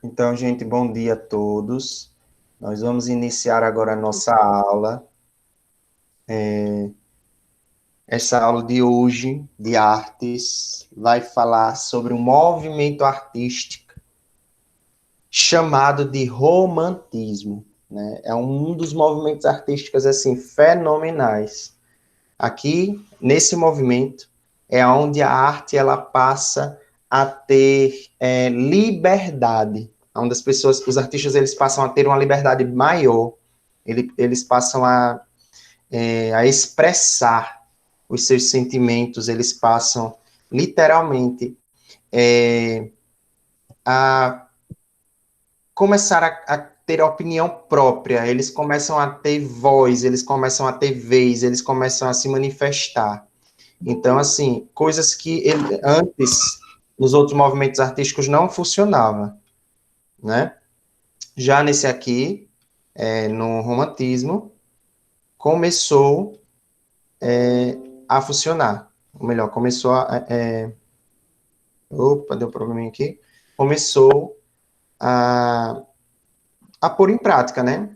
Então, gente, bom dia a todos. Nós vamos iniciar agora a nossa aula. Essa aula de hoje, de artes, vai falar sobre um movimento artístico chamado de romantismo, né? É um dos movimentos artísticos, assim, fenomenais. Aqui, nesse movimento, é onde a arte, ela passa a ter liberdade, onde as pessoas, os artistas, eles passam a ter uma liberdade maior, eles passam a expressar os seus sentimentos, eles passam, literalmente, a começar a ter opinião própria, eles começam a ter voz, eles começam a ter vez, eles começam a se manifestar. Então, assim, coisas que antes, nos outros movimentos artísticos, não funcionava, né? Já nesse aqui, no romantismo, começou a funcionar. Ou melhor, começou opa, deu um probleminha aqui. Começou a pôr em prática, né?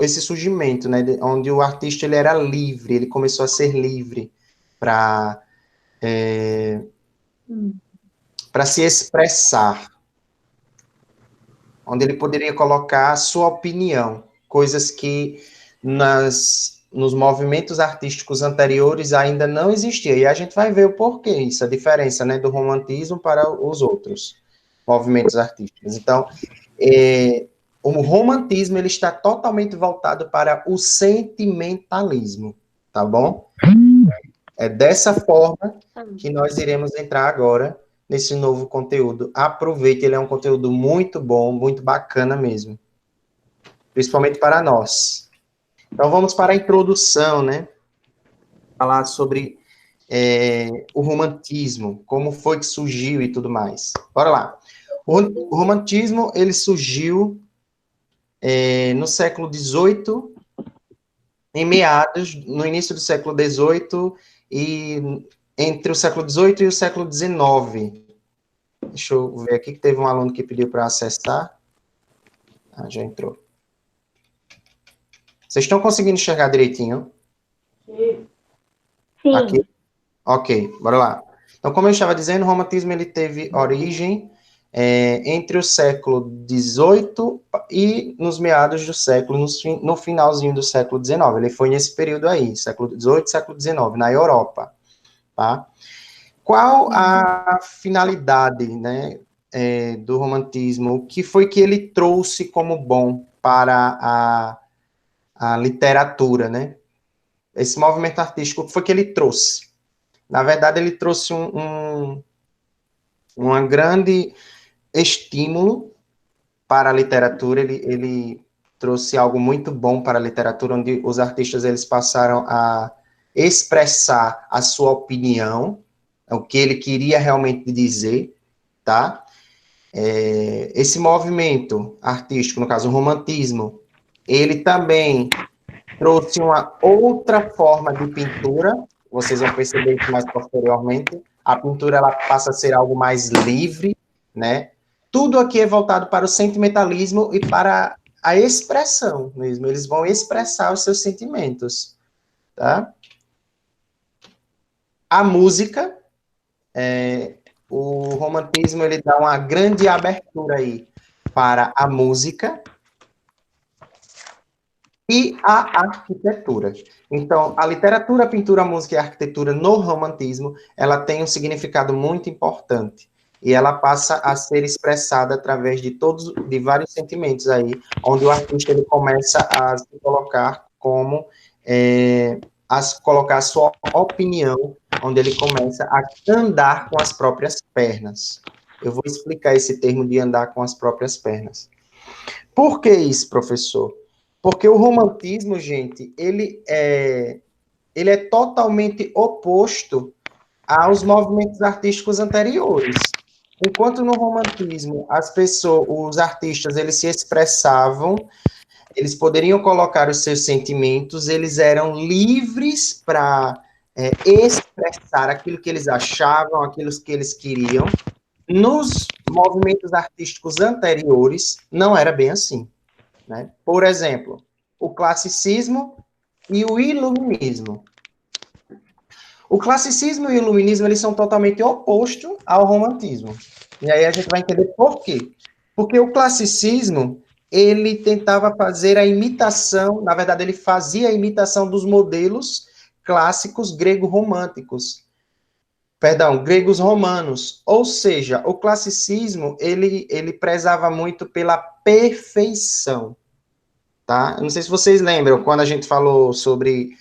Esse surgimento, né? Onde o artista ele era livre, ele começou a ser livre para para se expressar, onde ele poderia colocar a sua opinião, coisas que nos movimentos artísticos anteriores ainda não existia. E a gente vai ver o porquê, isso, a diferença, né, do romantismo para os outros movimentos artísticos. Então, o romantismo ele está totalmente voltado para o sentimentalismo, tá bom? É dessa forma que nós iremos entrar agora nesse novo conteúdo. Aproveite, ele é um conteúdo muito bom, muito bacana mesmo. Principalmente para nós. Então, vamos para a introdução, né? Falar sobre o romantismo, como foi que surgiu e tudo mais. Bora lá. O romantismo, ele surgiu no século XVIII, no início do século XVIII e entre o século XVIII e o século XIX. Deixa eu ver aqui que teve um aluno que pediu para acessar. Ah, já entrou. Vocês estão conseguindo enxergar direitinho? Sim. Aqui? Ok, bora lá. Então, como eu estava dizendo, o romantismo ele teve origem entre o século XVIII e nos meados do século, no finalzinho do século XIX. Ele foi nesse período aí, século XVIII, século XIX, na Europa. Tá? Qual a finalidade, né, do romantismo? O que foi que ele trouxe como bom para a literatura, né? Esse movimento artístico, o que foi que ele trouxe? Na verdade, ele trouxe uma grande estímulo para a literatura, ele trouxe algo muito bom para a literatura, onde os artistas eles passaram a expressar a sua opinião, o que ele queria realmente dizer, tá? Esse movimento artístico, no caso o romantismo, ele também trouxe uma outra forma de pintura, vocês vão perceber isso mais posteriormente, a pintura ela passa a ser algo mais livre, né? Tudo aqui é voltado para o sentimentalismo e para a expressão mesmo, eles vão expressar os seus sentimentos, tá? A música, o romantismo, ele dá uma grande abertura aí para a música e a arquitetura. Então, a literatura, a pintura, a música e a arquitetura no romantismo, ela tem um significado muito importante. E ela passa a ser expressada através de vários sentimentos aí, onde o artista ele começa a se colocar como, colocar a sua opinião, onde ele começa a andar com as próprias pernas. Eu vou explicar esse termo de andar com as próprias pernas. Por que isso, professor? Porque o romantismo, gente, ele é totalmente oposto aos movimentos artísticos anteriores. Enquanto no romantismo os artistas, eles se expressavam, eles poderiam colocar os seus sentimentos, eles eram livres para expressar aquilo que eles achavam, aquilo que eles queriam. Nos movimentos artísticos anteriores, não era bem assim, né? Por exemplo, o classicismo e o iluminismo. O classicismo e o iluminismo, eles são totalmente opostos ao romantismo. E aí a gente vai entender por quê. Porque o classicismo, ele tentava fazer a imitação, na verdade, ele fazia a imitação dos modelos clássicos grego-românticos. Perdão, gregos romanos. Ou seja, o classicismo, ele prezava muito pela perfeição, tá? Eu não sei se vocês lembram, quando a gente falou sobre,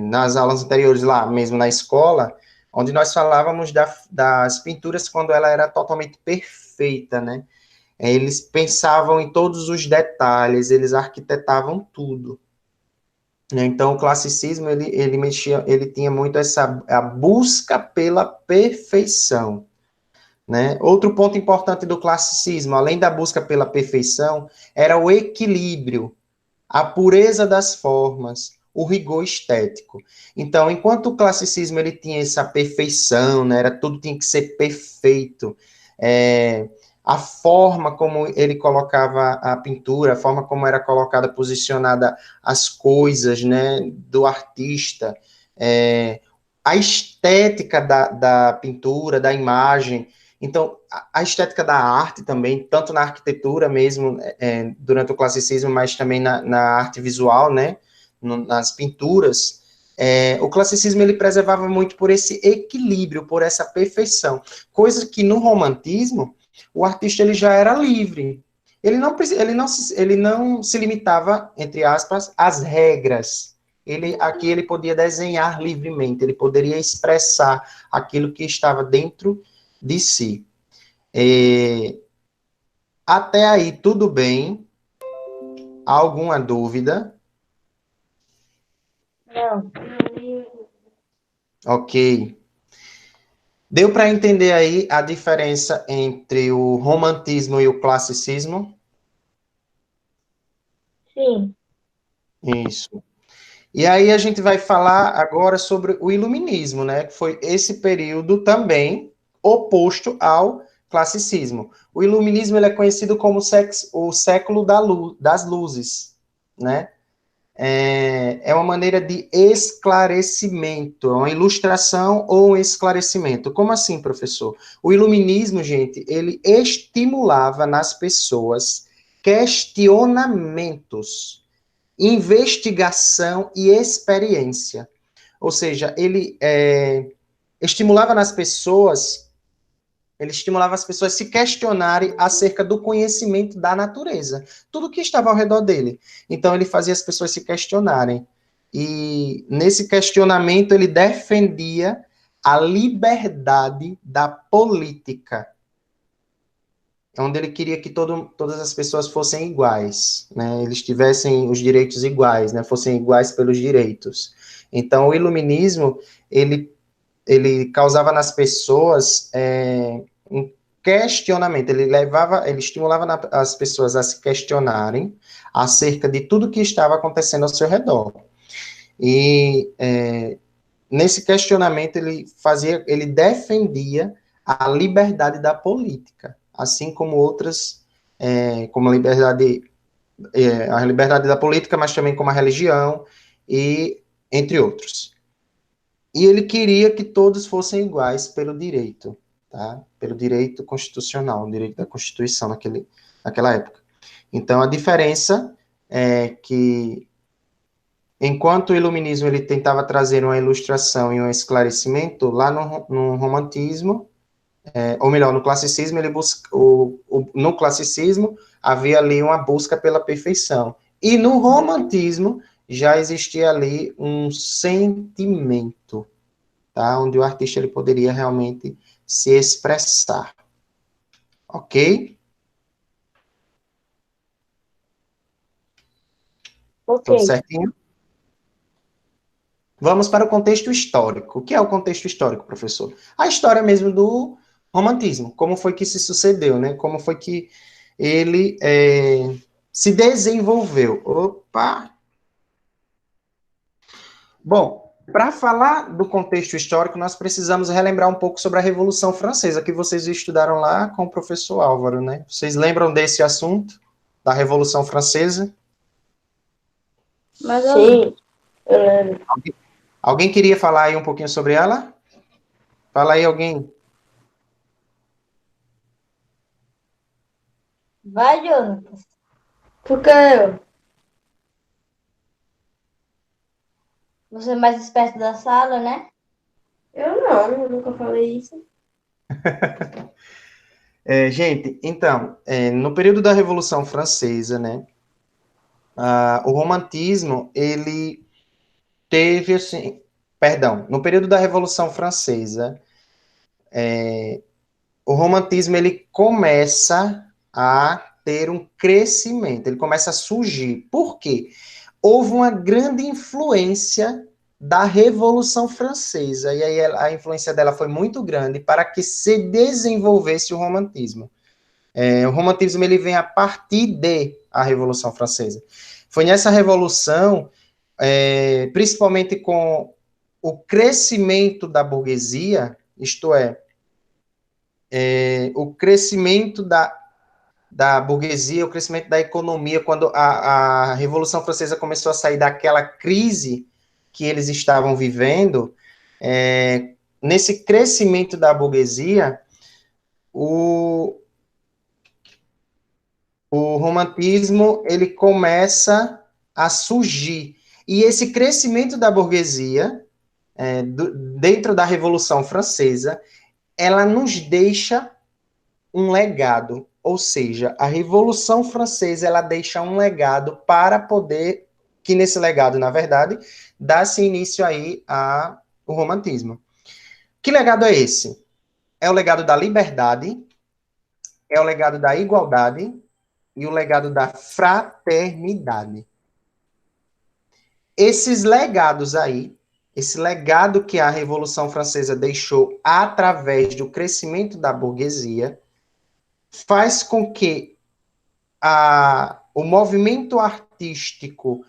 nas aulas anteriores lá, mesmo na escola, onde nós falávamos das pinturas quando ela era totalmente perfeita, né? Eles pensavam em todos os detalhes, eles arquitetavam tudo. Né? Então, o classicismo, ele tinha muito a busca pela perfeição. Né? Outro ponto importante do classicismo, além da busca pela perfeição, era o equilíbrio, a pureza das formas, o rigor estético. Então, enquanto o classicismo ele tinha essa perfeição, né, tudo tinha que ser perfeito, a forma como ele colocava a pintura, a forma como era colocada, posicionada as coisas, né, do artista, a estética da pintura, da imagem. Então, a estética da arte também, tanto na arquitetura mesmo, durante o classicismo, mas também na arte visual, né, nas pinturas, o classicismo ele preservava muito por esse equilíbrio, por essa perfeição, coisa que no romantismo o artista ele já era livre, ele não se limitava, entre aspas, às regras. Aqui ele podia desenhar livremente, ele poderia expressar aquilo que estava dentro de si. Até aí, tudo bem? Alguma dúvida? Não. Ok. Deu para entender aí a diferença entre o romantismo e o classicismo? Sim. Isso. E aí a gente vai falar agora sobre o iluminismo, né? Que foi esse período também oposto ao classicismo. O iluminismo ele é conhecido como o século das luzes, né? É uma maneira de esclarecimento, é uma ilustração ou um esclarecimento. Como assim, professor? O iluminismo, gente, ele estimulava nas pessoas questionamentos, investigação e experiência. Ou seja, estimulava nas pessoas, ele estimulava as pessoas a se questionarem acerca do conhecimento da natureza, tudo que estava ao redor dele. Então, ele fazia as pessoas se questionarem. E nesse questionamento, ele defendia a liberdade da política, onde ele queria que todas as pessoas fossem iguais, né? Eles tivessem os direitos iguais, né? Fossem iguais pelos direitos. Então, o iluminismo, ele causava nas pessoas um questionamento, ele estimulava as pessoas a se questionarem acerca de tudo que estava acontecendo ao seu redor. E nesse questionamento ele defendia a liberdade da política, assim como outras, como a liberdade da política, mas também como a religião e entre outros. E ele queria que todos fossem iguais pelo direito, tá? Pelo direito constitucional, o direito da Constituição naquela época. Então, a diferença é que, enquanto o iluminismo ele tentava trazer uma ilustração e um esclarecimento, lá no romantismo, ou melhor, no classicismo, no classicismo havia ali uma busca pela perfeição. E no romantismo já existia ali um sentimento, tá? Onde o artista ele poderia realmente se expressar. Ok? Ok. Tudo certinho? Vamos para o contexto histórico. O que é o contexto histórico, professor? A história mesmo do romantismo. Como foi que se sucedeu, né? Como foi que ele se desenvolveu. Opa! Bom, Para falar do contexto histórico, nós precisamos relembrar um pouco sobre a Revolução Francesa, que vocês estudaram lá com o professor Álvaro, né? Vocês lembram desse assunto, da Revolução Francesa? Mas Sim, eu lembro. Alguém queria falar aí um pouquinho sobre ela? Fala aí, alguém. vai, Jonas. Porque eu. Você é mais esperto da sala, né? Eu não, eu nunca falei isso. Gente, então, no período da Revolução Francesa, né, o romantismo, ele teve, assim, perdão, no período da Revolução Francesa, o romantismo, ele começa a ter um crescimento, ele começa a surgir. Por quê? Houve uma grande influência da Revolução Francesa, e aí a influência dela foi muito grande para que se desenvolvesse o romantismo. O romantismo ele vem a partir de a Revolução Francesa. Foi nessa revolução, principalmente com o crescimento da burguesia, isto é, o crescimento da burguesia, o crescimento da economia, quando a Revolução Francesa começou a sair daquela crise que eles estavam vivendo, nesse crescimento da burguesia, o, o romantismo ele começa a surgir. E esse crescimento da burguesia, dentro da Revolução Francesa, ela nos deixa um legado, ou seja, a Revolução Francesa ela deixa um legado para poder, que nesse legado, na verdade, dá-se início aí ao romantismo. Que legado é esse? É o legado da liberdade, é o legado da igualdade e o legado da fraternidade. Esses legados aí, esse legado que a Revolução Francesa deixou através do crescimento da burguesia, faz com que o movimento artístico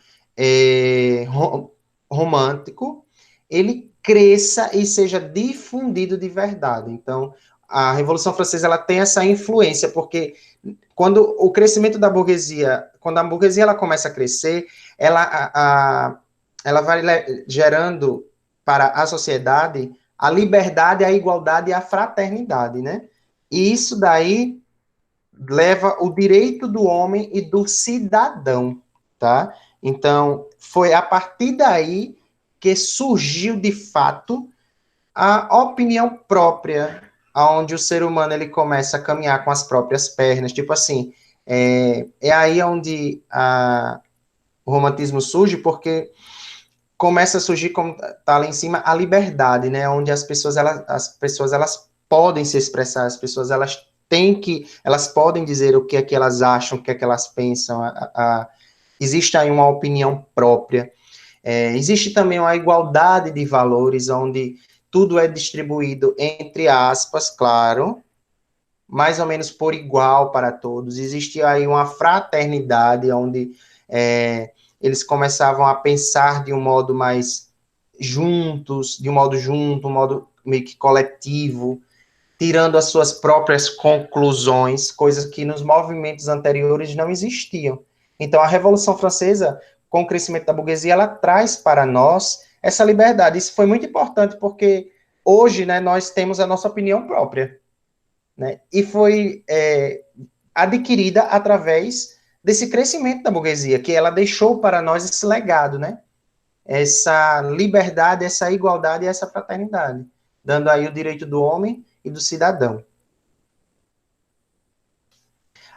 romântico ele cresça e seja difundido de verdade. Então, a Revolução Francesa ela tem essa influência, porque quando o crescimento da burguesia, quando a burguesia ela começa a crescer, ela vai gerando para a sociedade a liberdade, a igualdade e a fraternidade, né? E isso daí leva o direito do homem e do cidadão, tá? Então, foi a partir daí que surgiu, de fato, a opinião própria, onde o ser humano ele começa a caminhar com as próprias pernas, tipo assim, aí onde o romantismo surge, porque começa a surgir, como tá lá em cima, a liberdade, né, onde as pessoas elas podem se expressar, as pessoas elas podem dizer o que é que elas acham, o que é que elas pensam, existe aí uma opinião própria. Existe também uma igualdade de valores, onde tudo é distribuído, entre aspas, claro, mais ou menos por igual para todos. Existe aí uma fraternidade, onde eles começavam a pensar de um modo mais juntos, de um modo junto, um modo meio que coletivo, tirando as suas próprias conclusões, coisas que nos movimentos anteriores não existiam. Então, a Revolução Francesa, com o crescimento da burguesia, ela traz para nós essa liberdade. Isso foi muito importante, porque hoje, né, nós temos a nossa opinião própria, né, e foi adquirida através desse crescimento da burguesia, que ela deixou para nós esse legado, né, essa liberdade, essa igualdade e essa fraternidade, dando aí o direito do homem e do cidadão.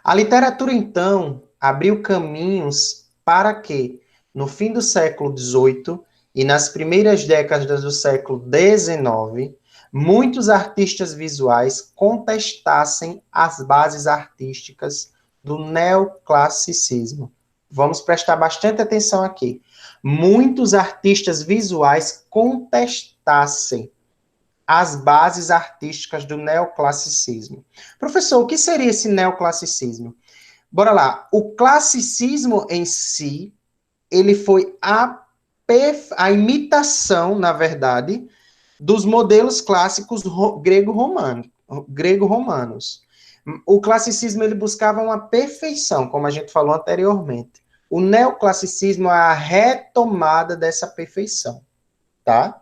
A literatura, então, abriu caminhos para que, no fim do século XVIII e nas primeiras décadas do século XIX, muitos artistas visuais contestassem as bases artísticas do neoclassicismo. Vamos prestar bastante atenção aqui. Muitos artistas visuais contestassem as bases artísticas do neoclassicismo. Professor, o que seria esse neoclassicismo? Bora lá. O classicismo em si, ele foi a imitação, na verdade, dos modelos clássicos grego-romanos. O classicismo ele buscava uma perfeição, como a gente falou anteriormente. O neoclassicismo é a retomada dessa perfeição, tá?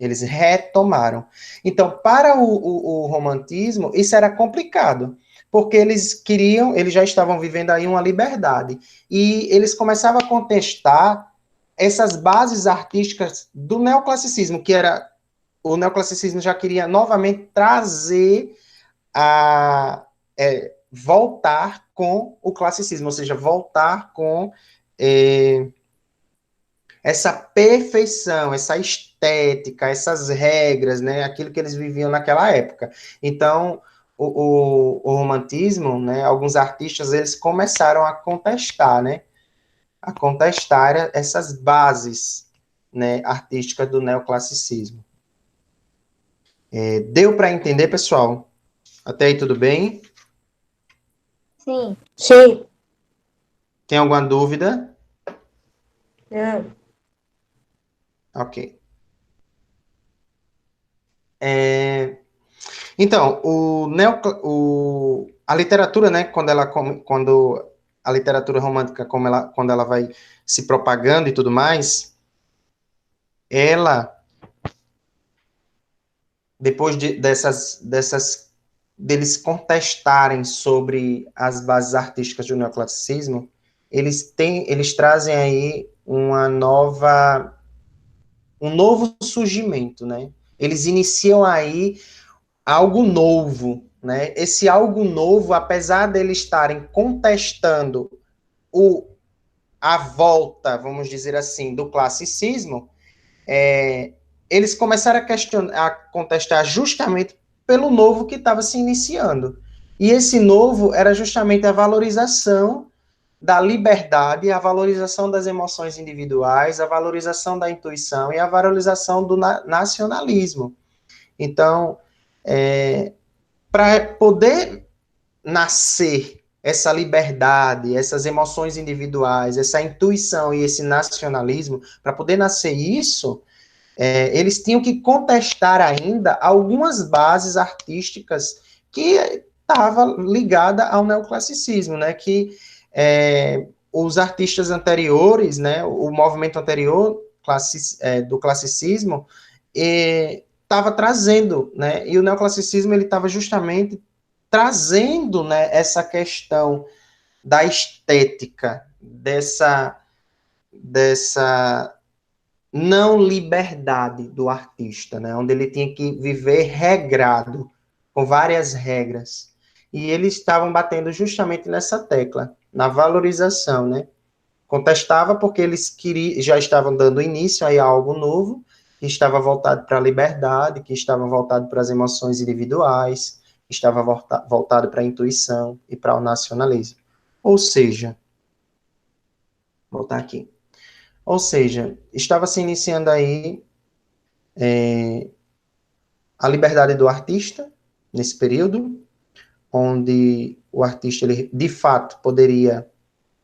Eles retomaram. Então, para o romantismo, isso era complicado, porque eles já estavam vivendo aí uma liberdade, e eles começavam a contestar essas bases artísticas do neoclassicismo, que era, o neoclassicismo já queria novamente trazer voltar com o classicismo, ou seja, voltar com essa perfeição, essa estética, essas regras, né, aquilo que eles viviam naquela época. Então, o romantismo, né, alguns artistas, eles começaram a contestar, né, essas bases, né, artísticas do neoclassicismo. Deu para entender, pessoal? Até aí tudo bem? Sim. Sim. Tem alguma dúvida? Não. Ok. Então, a literatura, né, quando a literatura romântica, quando ela vai se propagando e tudo mais, ela, depois deles contestarem sobre as bases artísticas do neoclassicismo, eles trazem aí um novo surgimento, né? Eles iniciam aí algo novo, né? Esse algo novo, apesar deles estarem contestando a volta, vamos dizer assim, do classicismo, eles começaram a contestar justamente pelo novo que estava se iniciando. E esse novo era justamente a valorização da liberdade, a valorização das emoções individuais, a valorização da intuição e a valorização do nacionalismo. Então, para poder nascer essa liberdade, essas emoções individuais, essa intuição e esse nacionalismo, para poder nascer isso, eles tinham que contestar ainda algumas bases artísticas que estavam ligadas ao neoclassicismo, né? Que os artistas anteriores, né? O movimento anterior do classicismo estava trazendo, né? E o neoclassicismo ele estava justamente trazendo, né, essa questão da estética, dessa não liberdade do artista, né, onde ele tinha que viver regrado, com várias regras. E eles estavam batendo justamente nessa tecla, na valorização, né? Contestava porque eles já estavam dando início a algo novo, que estava voltado para a liberdade, que estava voltado para as emoções individuais, que estava voltado para a intuição e para o nacionalismo. Ou seja, vou voltar aqui. Ou seja, estava se iniciando aí a liberdade do artista, nesse período, onde o artista, ele, de fato, poderia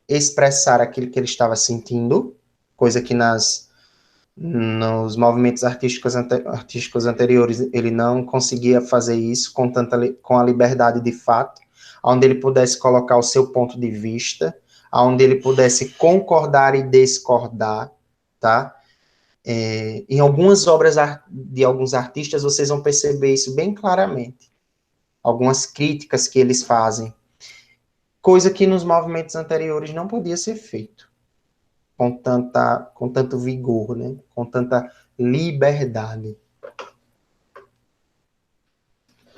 expressar aquilo que ele estava sentindo, coisa que nos movimentos artísticos anteriores ele não conseguia fazer isso com a liberdade de fato, onde ele pudesse colocar o seu ponto de vista, onde ele pudesse concordar e discordar, tá? Em algumas obras de alguns artistas vocês vão perceber isso bem claramente, algumas críticas que eles fazem, coisa que nos movimentos anteriores não podia ser feito com tanto vigor, né? Com tanta liberdade.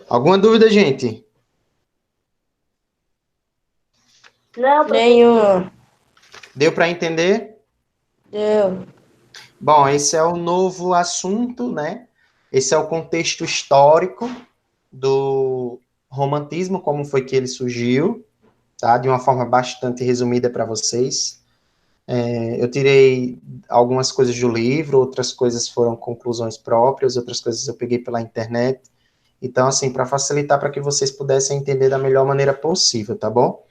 Alguma dúvida, gente? Não, Nenhuma. Deu para entender? Deu. Bom, esse é o novo assunto, né? Esse é o contexto histórico do romantismo, como foi que ele surgiu, tá? De uma forma bastante resumida para vocês. Eu tirei algumas coisas do livro, outras coisas foram conclusões próprias, outras coisas eu peguei pela internet. Então, assim, para facilitar para que vocês pudessem entender da melhor maneira possível, tá bom?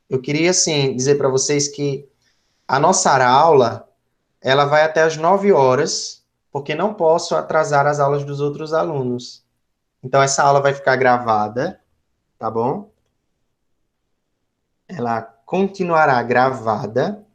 Eu queria, assim, dizer para vocês que A nossa aula, ela vai até as 9 horas, porque não posso atrasar as aulas dos outros alunos. Então, essa aula vai ficar gravada, tá bom? Ela continuará gravada.